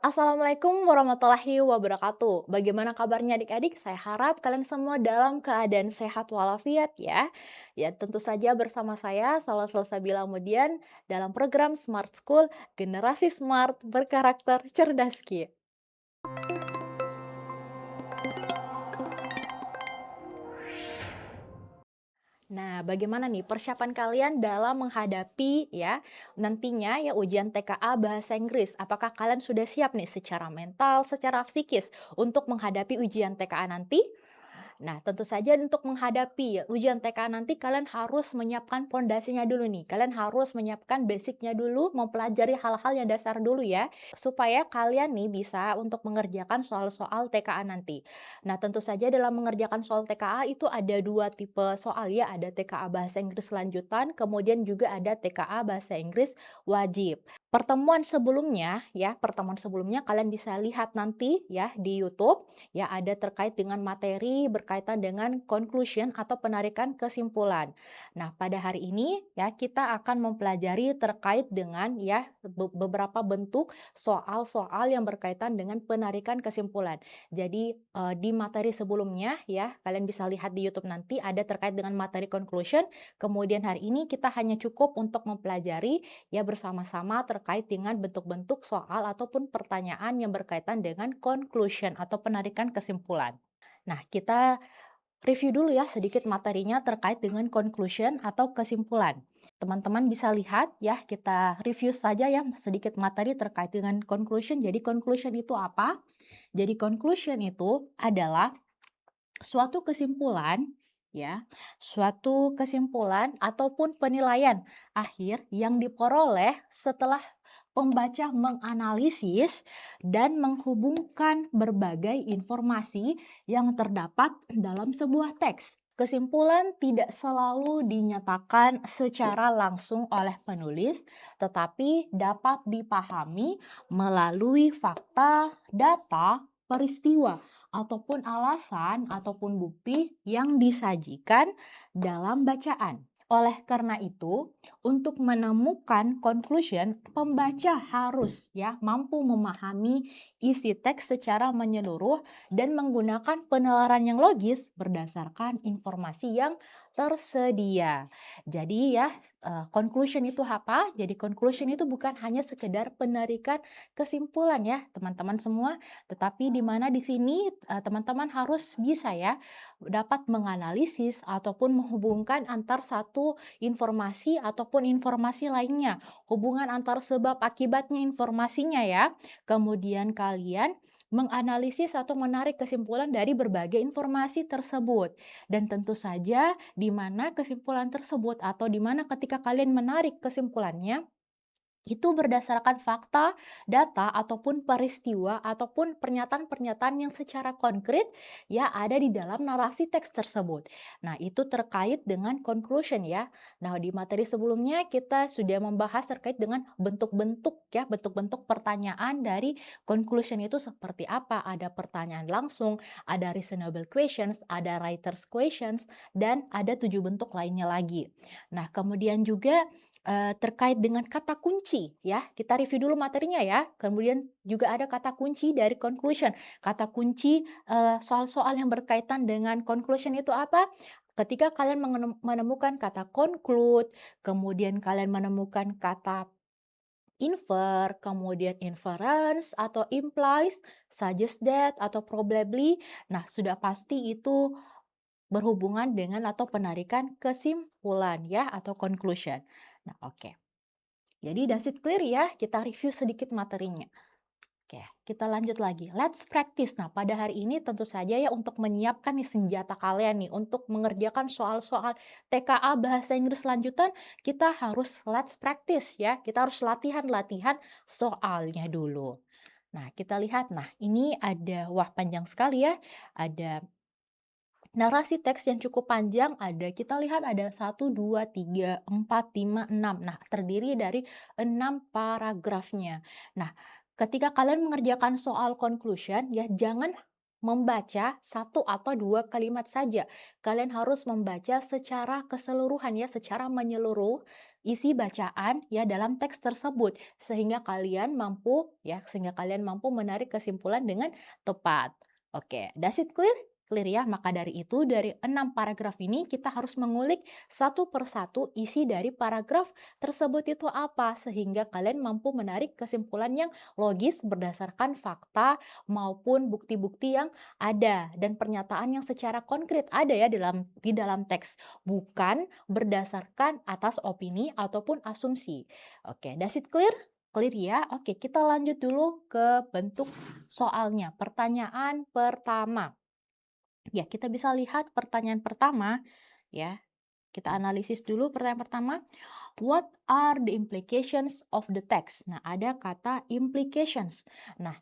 Assalamualaikum warahmatullahi wabarakatuh. Bagaimana kabarnya adik-adik? Saya harap kalian semua dalam keadaan sehat walafiat ya. Ya tentu saja bersama saya Salwa Salsabila Mudian dalam program Smart School Generasi Smart Berkarakter Cerdas Ki. Nah, bagaimana nih persiapan kalian dalam menghadapi ya nantinya ya ujian TKA Bahasa Inggris? Apakah kalian sudah siap nih secara mental, secara psikis untuk menghadapi ujian TKA nanti? Nah, tentu saja untuk menghadapi ujian TK nanti kalian harus menyiapkan pondasinya dulu nih. Kalian harus menyiapkan basicnya dulu, mempelajari hal-hal yang dasar dulu ya, supaya kalian nih bisa untuk mengerjakan soal-soal TKA nanti. Nah, tentu saja dalam mengerjakan soal TKA itu ada dua tipe soal ya, ada TKA Bahasa Inggris lanjutan, kemudian juga ada TKA Bahasa Inggris wajib. Pertemuan sebelumnya kalian bisa lihat nanti ya di YouTube ya ada terkait dengan materi berkaitan dengan conclusion atau penarikan kesimpulan. Nah, pada hari ini ya kita akan mempelajari terkait dengan ya beberapa bentuk soal-soal yang berkaitan dengan penarikan kesimpulan. Jadi di materi sebelumnya ya kalian bisa lihat di YouTube nanti ada terkait dengan materi conclusion. Kemudian hari ini kita hanya cukup untuk mempelajari ya bersama-sama terkait dengan bentuk-bentuk soal ataupun pertanyaan yang berkaitan dengan conclusion atau penarikan kesimpulan. Nah, kita review dulu ya sedikit materinya terkait dengan conclusion atau kesimpulan. Teman-teman bisa lihat ya, kita review saja ya sedikit materi terkait dengan conclusion. Jadi conclusion itu apa? Jadi conclusion itu adalah suatu kesimpulan ya, suatu kesimpulan ataupun penilaian akhir yang diperoleh setelah pembaca menganalisis dan menghubungkan berbagai informasi yang terdapat dalam sebuah teks. Kesimpulan tidak selalu dinyatakan secara langsung oleh penulis, tetapi dapat dipahami melalui fakta, data, peristiwa, ataupun alasan ataupun bukti yang disajikan dalam bacaan. Oleh karena itu, untuk menemukan conclusion, pembaca harus ya mampu memahami isi teks secara menyeluruh dan menggunakan penalaran yang logis berdasarkan informasi yang tersedia. Jadi ya, conclusion itu apa? Jadi conclusion itu bukan hanya sekedar penarikan kesimpulan ya, teman-teman semua, tetapi di mana di sini teman-teman harus bisa ya dapat menganalisis ataupun menghubungkan antar satu informasi ataupun informasi lainnya. Hubungan antar sebab akibatnya informasinya ya. Kemudian kalian menganalisis atau menarik kesimpulan dari berbagai informasi tersebut. Dan tentu saja di mana kesimpulan tersebut atau di mana ketika kalian menarik kesimpulannya itu berdasarkan fakta, data, ataupun peristiwa, ataupun pernyataan-pernyataan yang secara konkret ya ada di dalam narasi teks tersebut. Nah, itu terkait dengan conclusion ya. Nah, di materi sebelumnya kita sudah membahas terkait dengan bentuk-bentuk ya, bentuk-bentuk pertanyaan dari conclusion itu seperti apa. Ada pertanyaan langsung, ada reasonable questions, ada writer's questions, dan ada 7 bentuk lainnya lagi. Nah, kemudian juga terkait dengan kata kunci ya, kita review dulu materinya ya, kemudian juga ada kata kunci dari conclusion. Kata kunci, soal-soal yang berkaitan dengan conclusion itu apa? Ketika kalian menemukan kata conclude, kemudian kalian menemukan kata infer, kemudian inference atau implies, suggest that atau probably, nah sudah pasti itu berhubungan dengan atau penarikan kesimpulan ya atau conclusion. Nah, oke. Jadi that's it clear ya, kita review sedikit materinya. Oke, kita lanjut lagi. Let's practice. Nah, pada hari ini tentu saja ya untuk menyiapkan nih senjata kalian nih untuk mengerjakan soal-soal TKA Bahasa Inggris lanjutan, kita harus let's practice ya. Kita harus latihan-latihan soalnya dulu. Nah, kita lihat. Nah, ini ada, wah panjang sekali ya. Ada narasi teks yang cukup panjang, kita lihat ada 1, 2, 3, 4, 5, 6. Nah, terdiri dari 6 paragrafnya. Nah, ketika kalian mengerjakan soal conclusion, ya jangan membaca 1 atau 2 kalimat saja. Kalian harus membaca secara keseluruhan ya, secara menyeluruh. isi bacaan ya dalam teks tersebut sehingga kalian mampu menarik kesimpulan dengan tepat. Oke, does it clear? Clear ya, maka dari itu dari 6 paragraf ini kita harus mengulik satu persatu isi dari paragraf tersebut itu apa sehingga kalian mampu menarik kesimpulan yang logis berdasarkan fakta maupun bukti-bukti yang ada dan pernyataan yang secara konkret ada ya di dalam teks, bukan berdasarkan atas opini ataupun asumsi. Oke, does it clear? Clear ya? Oke, kita lanjut dulu ke bentuk soalnya. Pertanyaan pertama. Ya, kita bisa lihat pertanyaan pertama ya. Kita analisis dulu pertanyaan pertama. What are the implications of the text? Nah, ada kata implications. Nah,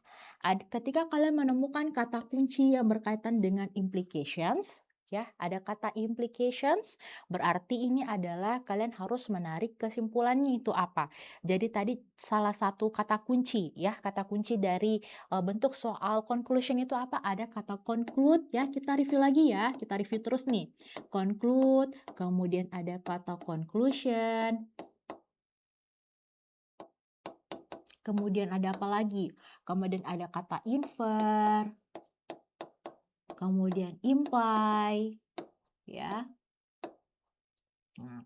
ketika kalian menemukan kata kunci yang berkaitan dengan implications, ya, ada kata implications, berarti ini adalah kalian harus menarik kesimpulannya itu apa. Jadi tadi salah satu kata kunci, ya, kata kunci dari bentuk soal conclusion itu apa? Ada kata conclude, ya, kita review lagi ya, kita review terus nih. Conclude, kemudian ada kata conclusion, kemudian ada apa lagi? Kemudian ada kata infer, kemudian imply, ya. Nah,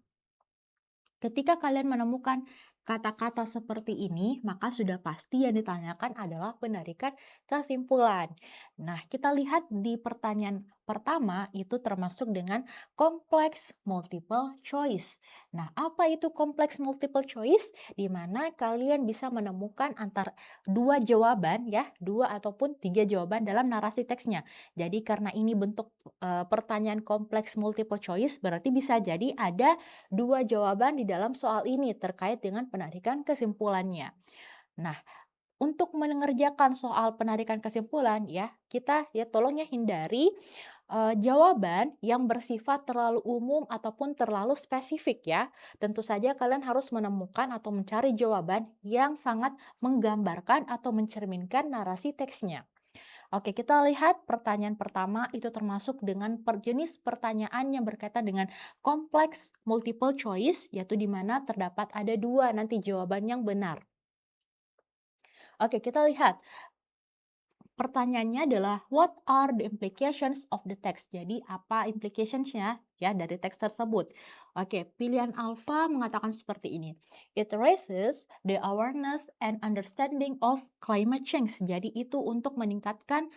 ketika kalian menemukan kata-kata seperti ini, maka sudah pasti yang ditanyakan adalah penarikan kesimpulan. Nah, kita lihat di pertanyaan pertama itu termasuk dengan kompleks multiple choice. Nah, apa itu kompleks multiple choice? Di mana kalian bisa menemukan antara dua jawaban ya, dua ataupun tiga jawaban dalam narasi teksnya. Jadi karena ini bentuk pertanyaan kompleks multiple choice, berarti bisa jadi ada dua jawaban di dalam soal ini terkait dengan penarikan kesimpulannya. Nah, untuk mengerjakan soal penarikan kesimpulan ya, kita ya tolong ya hindari jawaban yang bersifat terlalu umum ataupun terlalu spesifik ya. Tentu saja kalian harus menemukan atau mencari jawaban yang sangat menggambarkan atau mencerminkan narasi teksnya. Oke, kita lihat pertanyaan pertama itu termasuk dengan jenis pertanyaan yang berkaitan dengan kompleks multiple choice, yaitu di mana terdapat ada dua nanti jawaban yang benar. Oke, kita lihat. Pertanyaannya adalah what are the implications of the text? Jadi apa implications-nya ya dari teks tersebut? Oke, pilihan alfa mengatakan seperti ini. It raises the awareness and understanding of climate change. Jadi itu untuk meningkatkan,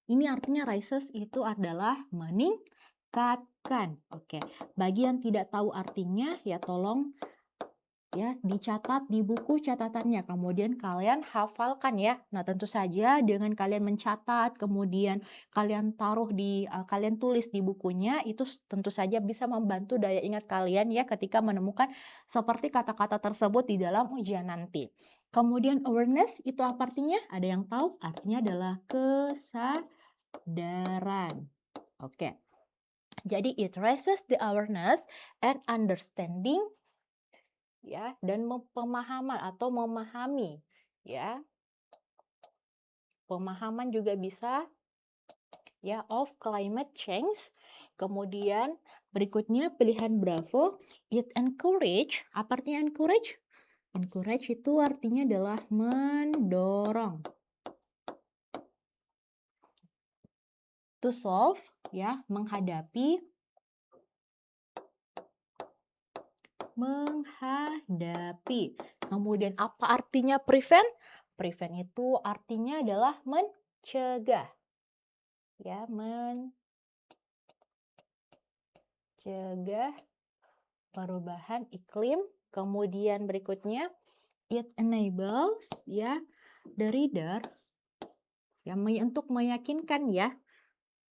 ini artinya raises itu adalah meningkatkan. Oke, bagi yang tidak tahu artinya ya tolong ya dicatat di buku catatannya, kemudian kalian hafalkan ya. Nah, tentu saja dengan kalian mencatat kemudian kalian taruh kalian tulis di bukunya itu tentu saja bisa membantu daya ingat kalian ya ketika menemukan seperti kata-kata tersebut di dalam ujian nanti. Kemudian awareness itu apa artinya? Ada yang tahu? Artinya adalah kesadaran. Oke. Jadi it raises the awareness and understanding ya, dan pemahaman atau memahami ya. Pemahaman juga bisa ya of climate change. Kemudian berikutnya pilihan Bravo, it encourage. Apa artinya encourage? Encourage itu artinya adalah mendorong. To solve ya, menghadapi. Kemudian apa artinya prevent? Prevent itu artinya adalah mencegah. Ya, mencegah perubahan iklim. Kemudian berikutnya it enables ya the reader ya untuk meyakinkan ya,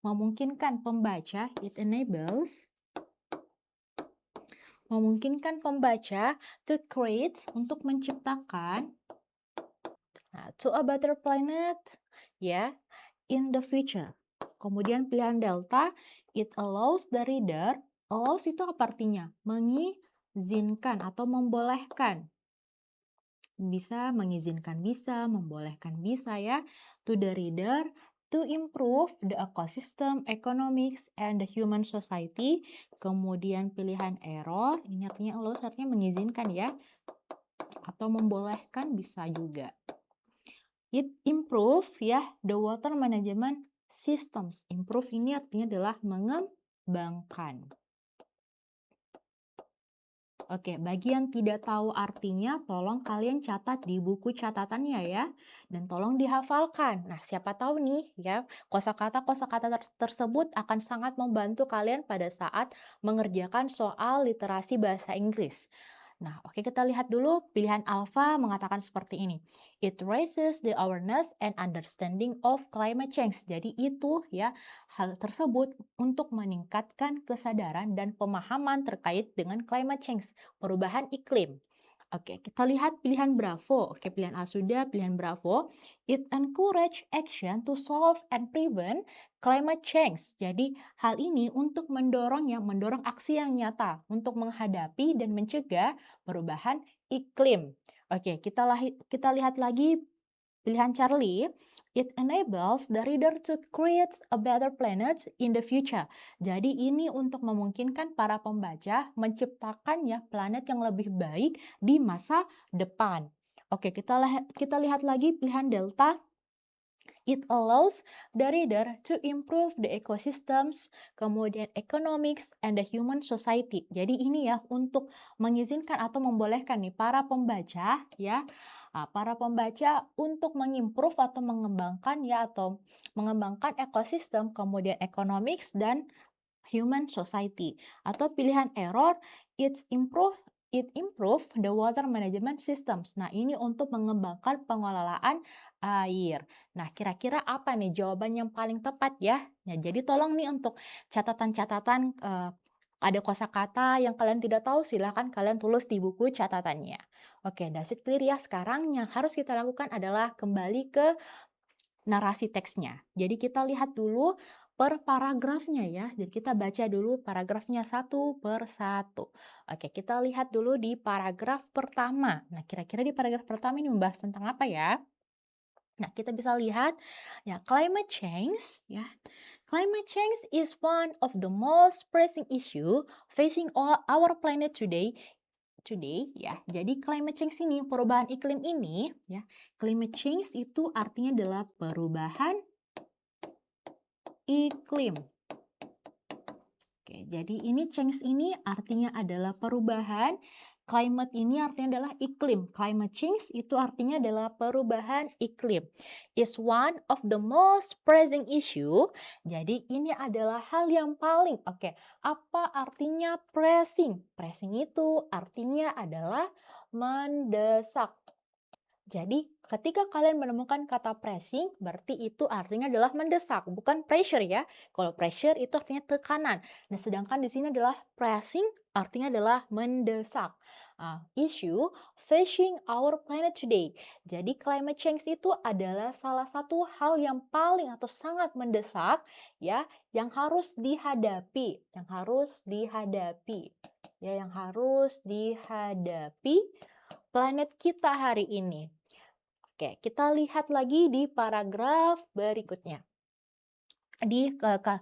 memungkinkan pembaca, it enables memungkinkan pembaca to create untuk menciptakan to a better planet ya in the future. Kemudian pilihan delta, it allows the reader. Allows itu apa artinya? Mengizinkan atau membolehkan. Bisa mengizinkan bisa, membolehkan bisa ya. To the reader to improve the ecosystem, economics, and the human society. Kemudian pilihan error, ini artinya allows artinya mengizinkan ya, atau membolehkan bisa juga. It improve ya, the water management systems. Improve ini artinya adalah mengembangkan. Oke, bagi yang tidak tahu artinya, tolong kalian catat di buku catatannya ya, dan tolong dihafalkan. Nah, siapa tahu nih ya, kosakata-kosakata tersebut akan sangat membantu kalian pada saat mengerjakan soal literasi bahasa Inggris. Nah, oke kita lihat dulu pilihan alfa mengatakan seperti ini. It raises the awareness and understanding of climate change. Jadi itu ya, hal tersebut untuk meningkatkan kesadaran dan pemahaman terkait dengan climate change, perubahan iklim. Oke, kita lihat pilihan Bravo. Oke, pilihan A sudah, pilihan Bravo. It encourage action to solve and prevent climate change. Jadi, hal ini untuk mendorong aksi yang nyata untuk menghadapi dan mencegah perubahan iklim. Oke, kita lihat lagi pilihan Charlie. It enables the reader to create a better planet in the future. Jadi ini untuk memungkinkan para pembaca menciptakannya planet yang lebih baik di masa depan. Oke, kita lihat lagi pilihan Delta. It allows the reader to improve the ecosystems, kemudian economics, and the human society. Jadi ini ya untuk mengizinkan atau membolehkan nih para pembaca untuk mengimprove atau mengembangkan ya atau mengembangkan ekosistem, kemudian economics dan human society. Atau pilihan error, it improve the water management systems. Nah, ini untuk mengembangkan pengelolaan air. Nah, kira-kira apa nih jawaban yang paling tepat ya? Ya, jadi tolong nih untuk catatan-catatan ada kosakata yang kalian tidak tahu, silahkan kalian tulis di buku catatannya. Oke, that's it clear ya. Sekarang yang harus kita lakukan adalah kembali ke narasi teksnya. Jadi kita lihat dulu per paragrafnya ya. Jadi kita baca dulu paragrafnya satu per satu. Oke, kita lihat dulu di paragraf pertama. Nah, kira-kira di paragraf pertama ini membahas tentang apa ya? Nah, kita bisa lihat ya climate change ya. Climate change is one of the most pressing issue facing all our planet today ya. Jadi climate change ini, perubahan iklim ini ya. Climate change itu artinya adalah perubahan iklim. Oke, jadi ini change ini artinya adalah perubahan. Climate ini artinya adalah iklim. Climate change itu artinya adalah perubahan iklim. Is one of the most pressing issue. Jadi ini adalah hal yang paling. Oke, apa artinya pressing? Pressing itu artinya adalah mendesak. Jadi, ketika kalian menemukan kata pressing, berarti itu artinya adalah mendesak, bukan pressure ya. Kalau pressure itu artinya tekanan. Nah, sedangkan di sini adalah pressing artinya adalah mendesak. Issue facing our planet today. Jadi, climate change itu adalah salah satu hal yang paling atau sangat mendesak ya, yang harus dihadapi, yang harus dihadapi planet kita hari ini. Oke, kita lihat lagi di paragraf berikutnya.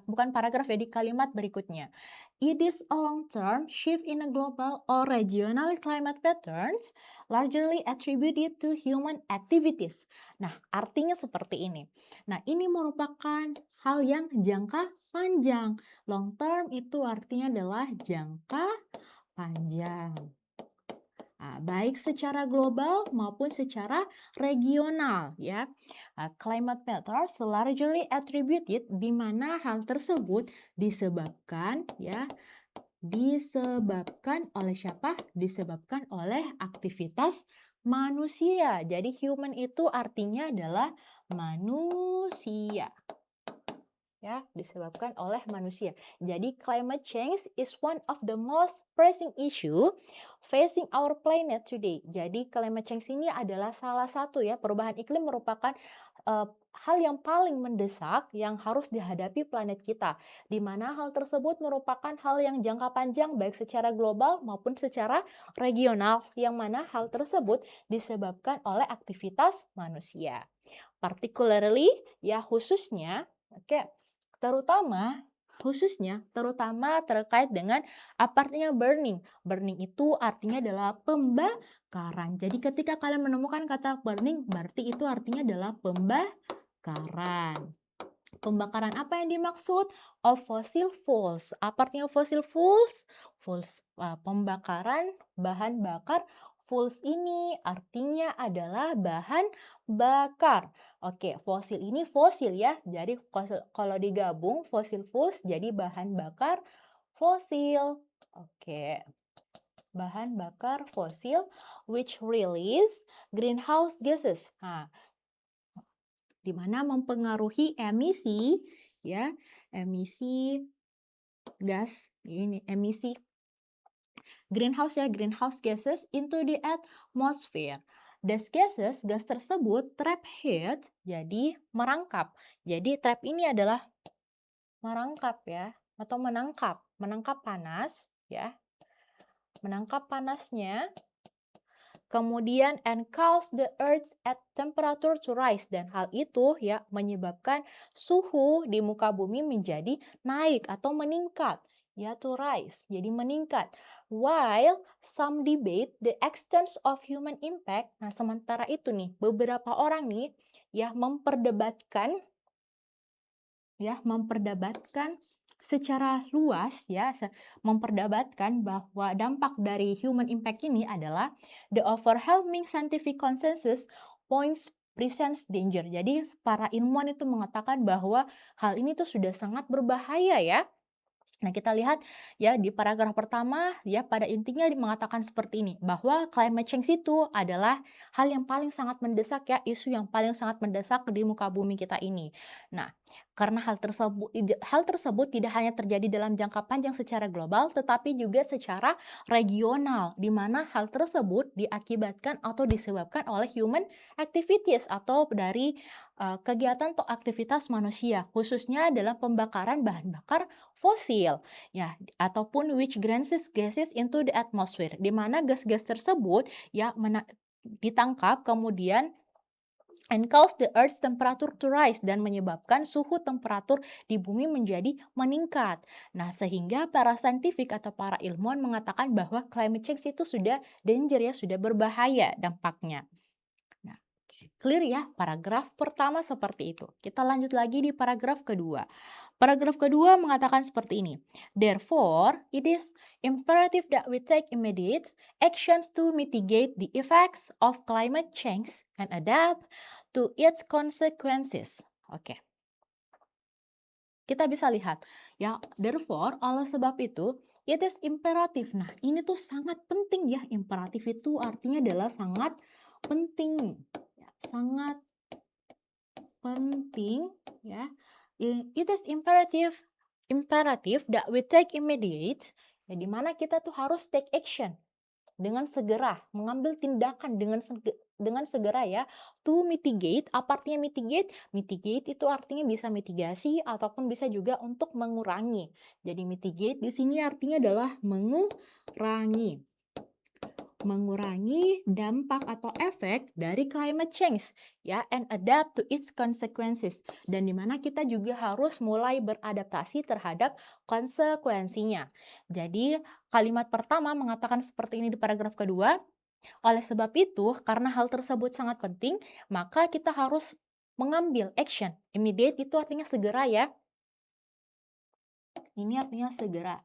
Bukan paragraf ya, di kalimat berikutnya. It is a long-term shift in a global or regional climate patterns largely attributed to human activities. Nah, artinya seperti ini. Nah, ini merupakan hal yang jangka panjang. Long term itu artinya adalah jangka panjang. Baik secara global maupun secara regional ya. Climate patterns largely attributed di mana hal tersebut disebabkan oleh siapa? Disebabkan oleh aktivitas manusia. Jadi human itu artinya adalah manusia. Ya, disebabkan oleh manusia. Jadi climate change is one of the most pressing issue facing our planet today. Jadi climate change ini adalah salah satu ya, perubahan iklim merupakan hal yang paling mendesak yang harus dihadapi planet kita, di mana hal tersebut merupakan hal yang jangka panjang baik secara global maupun secara regional, yang mana hal tersebut disebabkan oleh aktivitas manusia. Particularly, ya khususnya, oke, terutama terutama terkait dengan apa artinya burning. Burning itu artinya adalah pembakaran. Jadi ketika kalian menemukan kata burning, berarti itu artinya adalah pembakaran. Pembakaran apa yang dimaksud? Of fossil fuels. Apa artinya fossil fuels? Fuels, pembakaran bahan bakar. Fuels ini artinya adalah bahan bakar. Oke, fosil ini fosil ya. Jadi kalau digabung fossil fuels jadi bahan bakar fosil. Oke, bahan bakar fosil which release greenhouse gases. Nah, di mana mempengaruhi emisi ya, emisi gas ini, emisi greenhouse gases into the atmosphere. These gases, gas tersebut trap heat, jadi merangkap. Jadi trap ini adalah merangkap ya, atau menangkap panas ya, menangkap panasnya. Kemudian and cause the earth's at temperature to rise, dan hal itu ya menyebabkan suhu di muka bumi menjadi naik atau meningkat, ya, to rise, jadi meningkat. While some debate the extent of human impact. Nah, sementara itu nih beberapa orang nih ya memperdebatkan secara luas ya, memperdebatkan bahwa dampak dari human impact ini adalah the overwhelming scientific consensus points presents danger. Jadi para ilmuwan itu mengatakan bahwa hal ini tuh sudah sangat berbahaya ya. Nah, kita lihat ya di paragraf pertama ya pada intinya mengatakan seperti ini, bahwa climate change itu adalah hal yang paling sangat mendesak ya, isu yang paling sangat mendesak di muka bumi kita ini. Nah, karena hal tersebut tidak hanya terjadi dalam jangka panjang secara global tetapi juga secara regional, di mana hal tersebut diakibatkan atau disebabkan oleh human activities atau dari kegiatan atau aktivitas manusia, khususnya dalam pembakaran bahan bakar fosil ya, ataupun which gases into the atmosphere, di mana gas-gas tersebut ya ditangkap kemudian and cause the earth's temperature to rise, dan menyebabkan suhu temperatur di bumi menjadi meningkat. Nah, sehingga para saintifik atau para ilmuwan mengatakan bahwa climate change itu sudah danger ya, sudah berbahaya dampaknya. Nah, clear ya, paragraf pertama seperti itu. Kita lanjut lagi di paragraf kedua. Paragraf kedua mengatakan seperti ini. Therefore, it is imperative that we take immediate actions to mitigate the effects of climate change and adapt to its consequences. Oke. Kita bisa lihat ya, therefore, oleh sebab itu, it is imperative. Nah, ini tuh sangat penting ya. Imperatif itu artinya adalah sangat penting. Ya, sangat penting ya. It is imperative that we take immediate, ya, di mana kita tuh harus take action dengan segera, mengambil tindakan dengan segera ya, to mitigate. Apa artinya mitigate? Mitigate itu artinya bisa mitigasi ataupun bisa juga untuk mengurangi. Jadi mitigate di sini artinya adalah mengurangi dampak atau efek dari climate change ya, and adapt to its consequences, dan dimana kita juga harus mulai beradaptasi terhadap konsekuensinya. Jadi kalimat pertama mengatakan seperti ini di paragraf kedua, oleh sebab itu karena hal tersebut sangat penting maka kita harus mengambil action. Immediate itu artinya segera ya, ini artinya segera.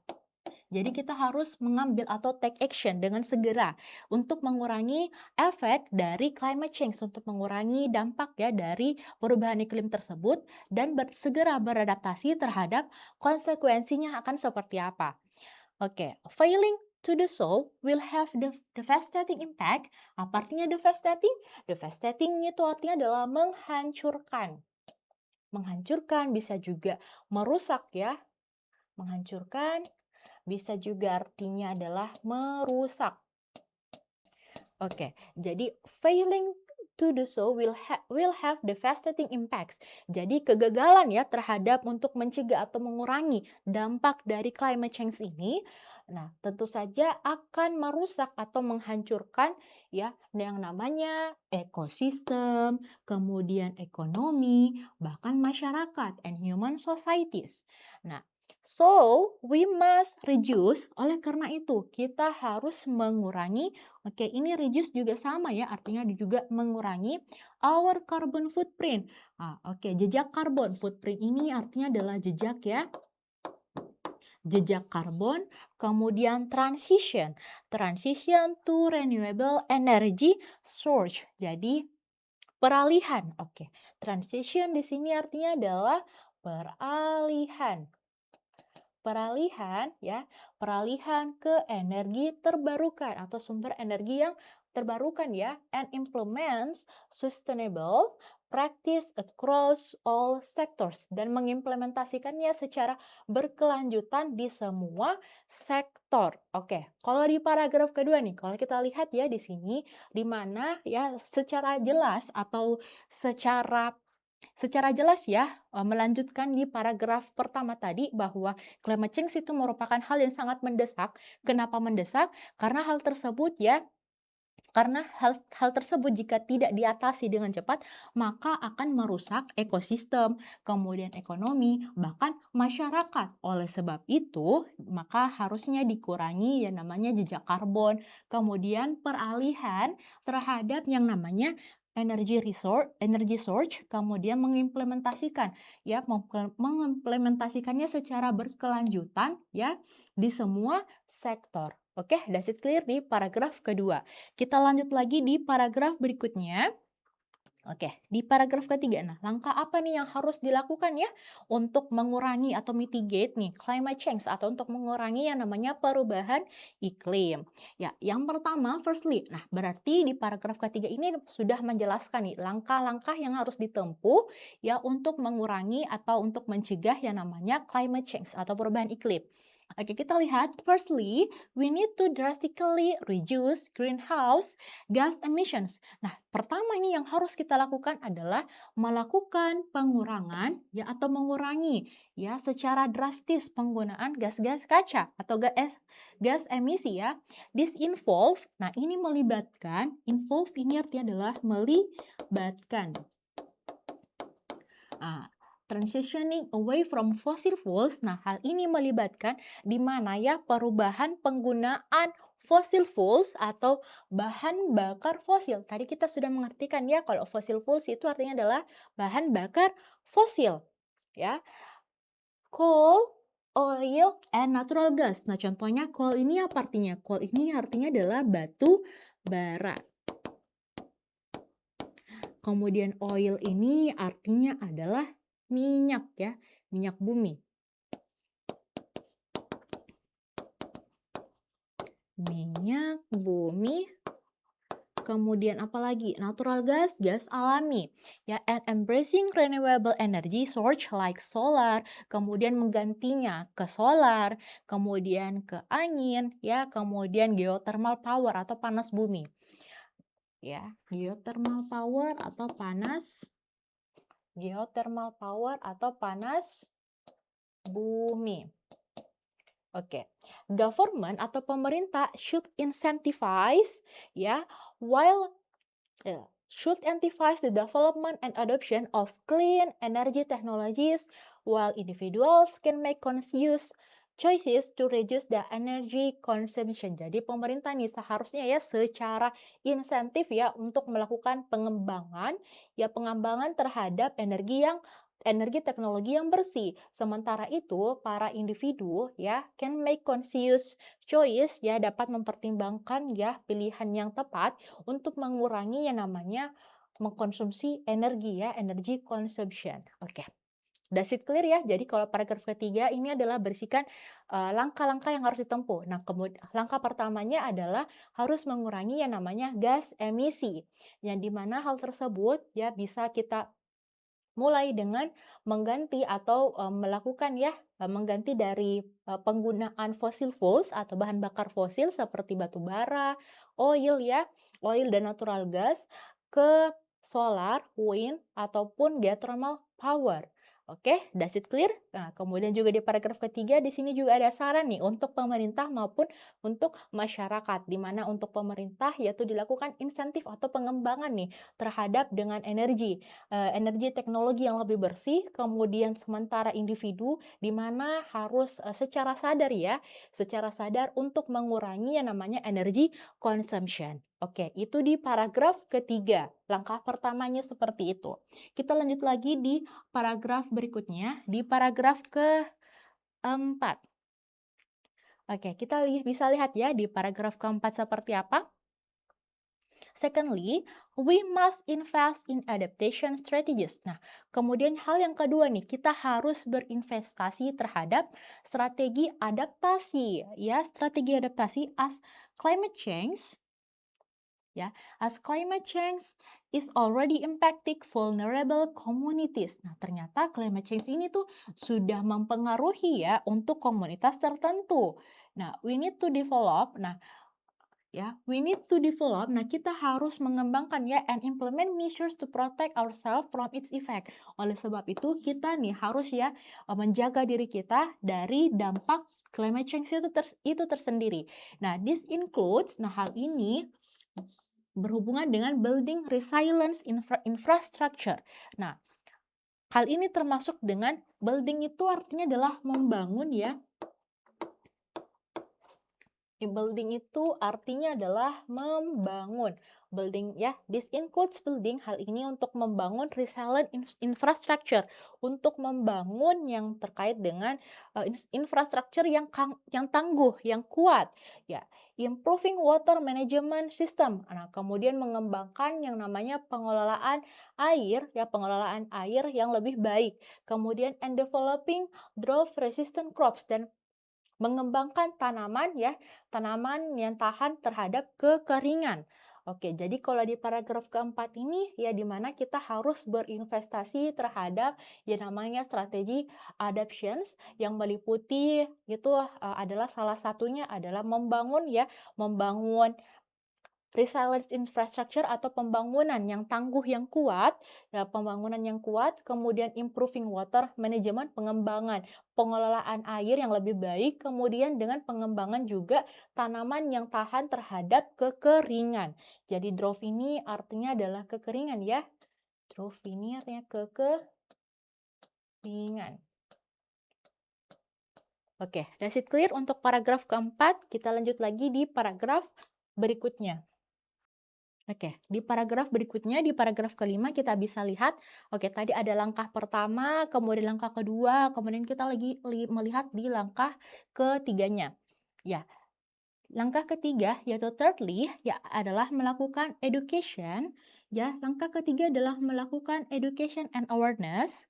Jadi kita harus mengambil atau take action dengan segera untuk mengurangi efek dari climate change, untuk mengurangi dampak ya dari perubahan iklim tersebut, dan segera beradaptasi terhadap konsekuensinya akan seperti apa. Oke, failing to do so will have devastating impact. Apa artinya devastating? Devastating itu artinya adalah menghancurkan. Menghancurkan bisa juga merusak ya. Menghancurkan bisa juga artinya adalah merusak. Oke, jadi failing to do so will have devastating impacts. Jadi kegagalan ya terhadap untuk mencegah atau mengurangi dampak dari climate change ini, nah tentu saja akan merusak atau menghancurkan ya yang namanya ekosistem, kemudian ekonomi, bahkan masyarakat and human societies. Nah, so we must reduce. Oleh karena itu, kita harus mengurangi. Oke, ini reduce juga sama ya, artinya juga mengurangi our carbon footprint. Oke, jejak karbon. Footprint ini artinya adalah jejak ya, jejak karbon, kemudian transition. Transition to renewable energy source. Jadi peralihan. Oke, transition di sini artinya adalah peralihan. Peralihan ya, peralihan ke energi terbarukan atau sumber energi yang terbarukan ya, and implements sustainable practice across all sectors, dan mengimplementasikannya secara berkelanjutan di semua sektor. Oke, kalau di paragraf kedua nih, kalau kita lihat ya di sini, di mana ya secara jelas atau secara jelas ya, melanjutkan di paragraf pertama tadi bahwa climate change itu merupakan hal yang sangat mendesak. Kenapa mendesak? Karena hal tersebut ya, karena hal tersebut jika tidak diatasi dengan cepat, maka akan merusak ekosistem, kemudian ekonomi, bahkan masyarakat. Oleh sebab itu, maka harusnya dikurangi yang namanya jejak karbon, kemudian peralihan terhadap yang namanya energy source, kemudian mengimplementasikan ya, mengimplementasikannya secara berkelanjutan ya di semua sektor. Oke, that's it clear di paragraf kedua. Kita lanjut lagi di paragraf berikutnya. Oke, di paragraf ketiga. Nah, langkah apa nih yang harus dilakukan ya untuk mengurangi atau mitigate nih climate change atau untuk mengurangi yang namanya perubahan iklim? Ya, yang pertama, firstly. Nah, berarti di paragraf ketiga ini sudah menjelaskan nih langkah-langkah yang harus ditempuh ya untuk mengurangi atau untuk mencegah yang namanya climate change atau perubahan iklim. Oke, kita lihat. Firstly, we need to drastically reduce greenhouse gas emissions. Nah, pertama ini yang harus kita lakukan adalah melakukan pengurangan ya atau mengurangi ya secara drastis penggunaan gas-gas kaca atau gas emisi ya. This involve, nah ini melibatkan, involve ini artinya adalah melibatkan. Transitioning away from fossil fuels. Nah, hal ini melibatkan di mana ya perubahan penggunaan fossil fuels atau bahan bakar fosil. Tadi kita sudah mengartikan ya kalau fossil fuels itu artinya adalah bahan bakar fosil, ya. Coal, oil, and natural gas. Nah, contohnya coal ini apa artinya? Coal ini artinya adalah batu bara. Kemudian oil ini artinya adalah minyak ya, minyak bumi. Minyak bumi. Kemudian apalagi? Natural gas, gas alami. Ya, and embracing renewable energy source like solar, kemudian menggantinya ke solar, kemudian ke angin, ya, kemudian geothermal power atau panas bumi. Ya, geothermal power atau panas bumi. Oke, government atau pemerintah should incentivize ya, should incentivize the development and adoption of clean energy technologies, while individuals can make conscious choices to reduce the energy consumption. Jadi pemerintah nih seharusnya ya secara insentif ya untuk melakukan pengembangan terhadap energi teknologi yang bersih. Sementara itu, para individu ya can make conscious choice ya dapat mempertimbangkan ya pilihan yang tepat untuk mengurangi yang namanya mengkonsumsi energi ya, energy consumption. Oke. That's it clear ya. Jadi kalau paragraf ketiga ini adalah berisikan langkah-langkah yang harus ditempuh. Nah, kemudian langkah pertamanya adalah harus mengurangi yang namanya gas emisi. Yang dimana hal tersebut ya bisa kita mulai dengan mengganti atau melakukan ya mengganti dari penggunaan fossil fuels atau bahan bakar fosil seperti batu bara, oil ya, oil dan natural gas ke solar, wind, ataupun geothermal power. Oke, does it clear? Nah, kemudian juga di paragraf ketiga di sini juga ada saran nih untuk pemerintah maupun untuk masyarakat, di mana untuk pemerintah yaitu dilakukan insentif atau pengembangan nih terhadap dengan energi teknologi yang lebih bersih, kemudian sementara individu di mana harus secara sadar ya, secara sadar untuk mengurangi yang namanya energi consumption. Oke, itu di paragraf ketiga. Langkah pertamanya seperti itu. Kita lanjut lagi di paragraf berikutnya, di paragraf keempat. Oke, kita bisa lihat ya di paragraf keempat seperti apa. Secondly, we must invest in adaptation strategies. Nah, kemudian hal yang kedua nih, kita harus berinvestasi terhadap strategi adaptasi. Ya, strategi adaptasi ya, as climate change is already impacting vulnerable communities. Nah, ternyata climate change ini tuh sudah mempengaruhi ya untuk komunitas tertentu. Nah, we need to develop. Nah, kita harus mengembangkan ya and implement measures to protect ourselves from its effect. Oleh sebab itu, kita nih harus ya menjaga diri kita dari dampak climate change itu tersendiri. Nah, hal ini berhubungan dengan building resilience infrastructure. Nah, hal ini termasuk dengan building itu artinya adalah membangun ya. Building itu artinya adalah membangun. Building ya, this includes building, hal ini untuk membangun resilient infrastructure, untuk membangun yang terkait dengan infrastruktur yang tangguh, yang kuat. Ya, improving water management system. Nah, kemudian mengembangkan yang namanya pengelolaan air yang lebih baik. Kemudian and developing drought resistant crops, dan mengembangkan tanaman yang tahan terhadap kekeringan. Oke, jadi kalau di paragraf keempat ini ya di mana kita harus berinvestasi terhadap yang namanya strategi adaptations yang meliputi itu adalah salah satunya adalah membangun resilience infrastructure atau pembangunan yang tangguh yang kuat, kemudian improving water management, pengelolaan air yang lebih baik, kemudian dengan pengembangan juga tanaman yang tahan terhadap kekeringan. Jadi drought ini artinya adalah kekeringan ya. Drought ini artinya kekeringan. Oke, does it clear untuk paragraf keempat? Kita lanjut lagi di paragraf berikutnya. Oke, di paragraf berikutnya, di paragraf kelima kita bisa lihat, oke tadi ada langkah pertama, kemudian langkah kedua, kemudian kita lagi melihat di langkah ketiganya. Ya, langkah ketiga yaitu thirdly ya adalah melakukan education. Ya, langkah ketiga adalah melakukan education and awareness.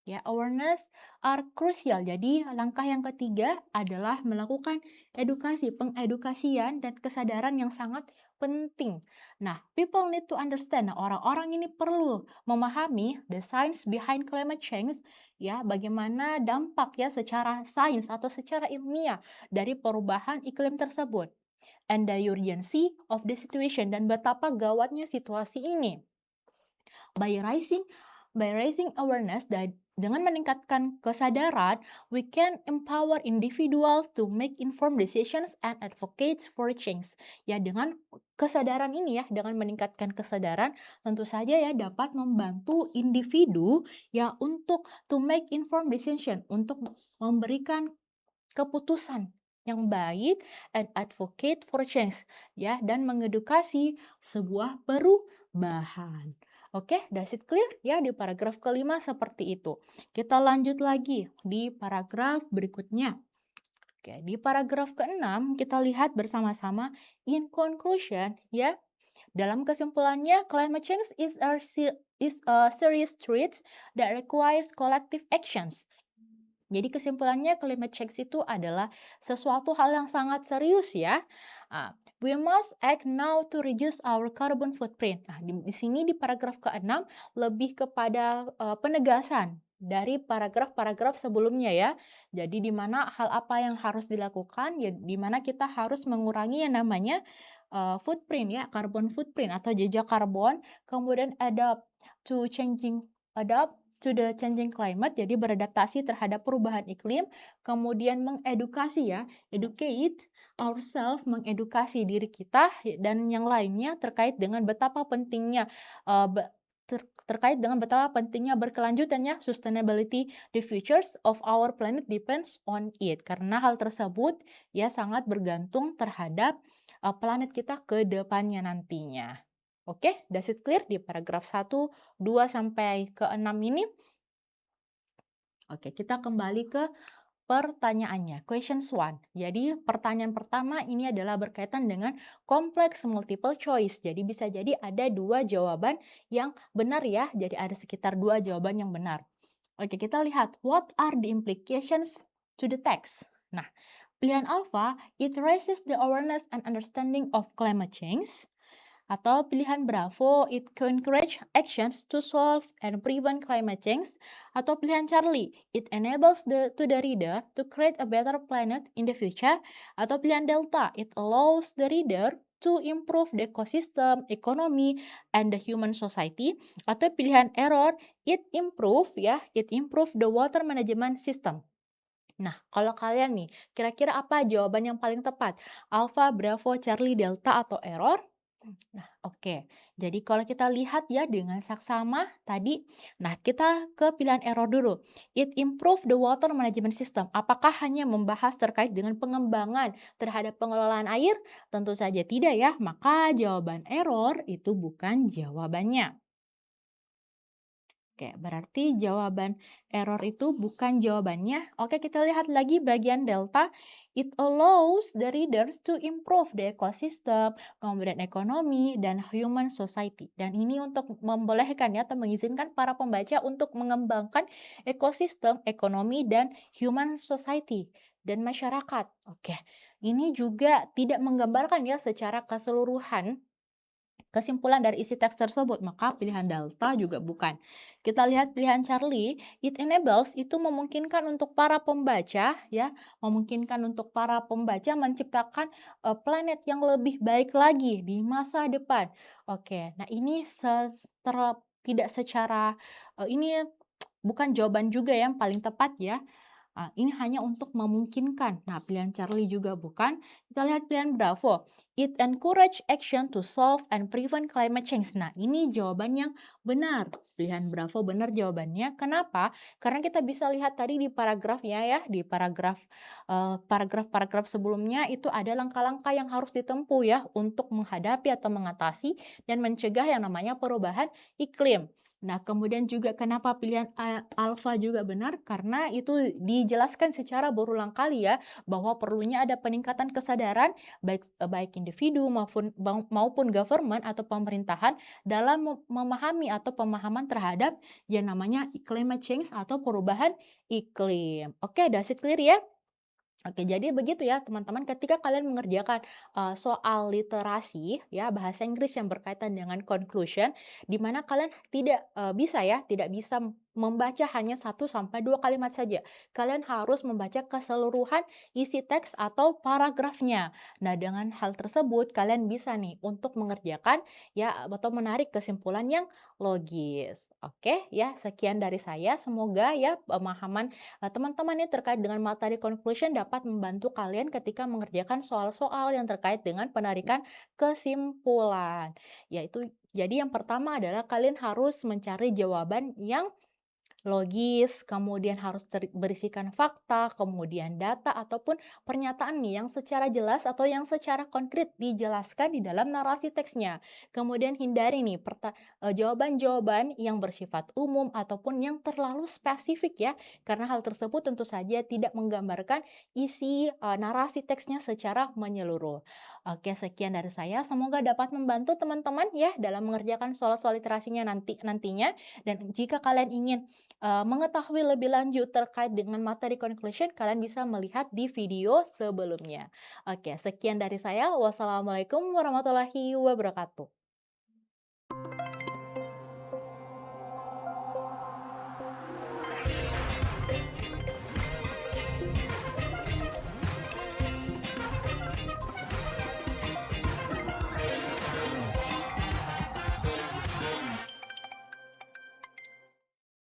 Ya, awareness are crucial. Jadi, langkah yang ketiga adalah melakukan pengedukasian dan kesadaran yang sangat penting. Nah, people need to understand. Nah, orang-orang ini perlu memahami the science behind climate change, ya, bagaimana dampak ya secara sains atau secara ilmiah dari perubahan iklim tersebut. And the urgency of the situation, dan betapa gawatnya situasi ini. By raising awareness, dengan meningkatkan kesadaran, we can empower individuals to make informed decisions and advocate for change. Ya, dengan kesadaran ini ya, dengan meningkatkan kesadaran, tentu saja ya dapat membantu individu ya untuk to make informed decision, untuk memberikan keputusan yang baik and advocate for change ya, dan mengedukasi sebuah perubahan. Oke, does it clear? Ya, di paragraf kelima seperti itu. Kita lanjut lagi di paragraf berikutnya. Oke, di paragraf keenam kita lihat bersama-sama in conclusion ya. Dalam kesimpulannya, climate change is a serious threat that requires collective actions. Jadi kesimpulannya climate change itu adalah sesuatu hal yang sangat serius ya. We must act now to reduce our carbon footprint. Nah, di sini di paragraf ke-6 lebih kepada penegasan dari paragraf-paragraf sebelumnya ya. Jadi di mana hal apa yang harus dilakukan, ya di mana kita harus mengurangi yang namanya footprint ya, carbon footprint atau jejak karbon, kemudian adapt to the changing climate, jadi beradaptasi terhadap perubahan iklim, kemudian mengedukasi ya, educate ourselves, mengedukasi diri kita dan yang lainnya terkait dengan betapa pentingnya eh, be- terkait dengan betapa pentingnya berkelanjutannya sustainability, the futures of our planet depends on it. Karena hal tersebut ya sangat bergantung terhadap planet kita ke depannya nantinya. Oke, does it clear di paragraf 1, 2 sampai ke 6 ini? Oke, kita kembali ke pertanyaannya, questions one. Jadi pertanyaan pertama ini adalah berkaitan dengan complex multiple choice. Jadi bisa jadi ada dua jawaban yang benar ya. Jadi ada sekitar dua jawaban yang benar. Oke, kita lihat what are the implications to the text. Nah, pilihan alpha, it raises the awareness and understanding of climate change. Atau pilihan Bravo, it encourage actions to solve and prevent climate change. Atau pilihan Charlie, it enables to the reader to create a better planet in the future. Atau pilihan Delta, it allows the reader to improve the ecosystem, economy, and the human society. Atau pilihan error, it improve the water management system. Nah, kalau kalian nih, kira-kira apa jawaban yang paling tepat? Alpha, Bravo, Charlie, Delta, atau error? Nah, oke. Jadi kalau kita lihat ya dengan saksama tadi, nah kita ke pilihan error dulu. It improve the water management system. Apakah hanya membahas terkait dengan pengembangan terhadap pengelolaan air? Tentu saja tidak ya. Maka jawaban error itu bukan jawabannya. Oke, berarti jawaban error itu bukan jawabannya. Oke, kita lihat lagi bagian delta. It allows the readers to improve the ecosystem, kemudian ekonomi, dan human society. Dan ini untuk membolehkan ya, atau mengizinkan para pembaca untuk mengembangkan ekosistem, ekonomi, dan human society, dan masyarakat. Oke, ini juga tidak menggambarkan ya secara keseluruhan kesimpulan dari isi teks tersebut, maka pilihan delta juga bukan. Kita lihat pilihan Charlie, it enables itu memungkinkan untuk para pembaca ya, memungkinkan untuk para pembaca menciptakan planet yang lebih baik lagi di masa depan. Oke, nah ini tidak secara ini bukan jawaban juga yang paling tepat ya. Ini hanya untuk memungkinkan. Nah, pilihan Charlie juga bukan. Kita lihat pilihan Bravo. It encourage action to solve and prevent climate change. Nah, ini jawaban yang benar. Pilihan Bravo benar jawabannya. Kenapa? Karena kita bisa lihat tadi di paragrafnya ya, di paragraf-paragraf sebelumnya itu ada langkah-langkah yang harus ditempuh ya untuk menghadapi atau mengatasi dan mencegah yang namanya perubahan iklim. Nah, kemudian juga kenapa pilihan alfa juga benar? Karena itu dijelaskan secara berulang kali ya, bahwa perlunya ada peningkatan kesadaran baik individu maupun government atau pemerintahan dalam memahami atau pemahaman terhadap yang namanya climate change atau perubahan iklim. Oke, does it clear ya? Oke, jadi begitu ya teman-teman ketika kalian mengerjakan soal literasi ya bahasa Inggris yang berkaitan dengan conclusion di mana kalian tidak bisa membaca hanya satu sampai 2 kalimat saja. Kalian harus membaca keseluruhan isi teks atau paragrafnya. Nah, dengan hal tersebut kalian bisa nih untuk mengerjakan ya atau menarik kesimpulan yang logis. Oke, ya sekian dari saya. Semoga ya pemahaman teman-teman ini terkait dengan materi conclusion dapat membantu kalian ketika mengerjakan soal-soal yang terkait dengan penarikan kesimpulan. Yaitu jadi yang pertama adalah kalian harus mencari jawaban yang logis, kemudian harus berisikan fakta, kemudian data ataupun pernyataan nih yang secara jelas atau yang secara konkret dijelaskan di dalam narasi teksnya. Kemudian hindari nih jawaban-jawaban yang bersifat umum ataupun yang terlalu spesifik ya, karena hal tersebut tentu saja tidak menggambarkan isi narasi teksnya secara menyeluruh. Oke, sekian dari saya. Semoga dapat membantu teman-teman ya dalam mengerjakan soal-soal literasinya nantinya. Dan jika kalian ingin mengetahui lebih lanjut terkait dengan materi conclusion, kalian bisa melihat di video sebelumnya. Oke, sekian dari saya. Wassalamualaikum warahmatullahi wabarakatuh.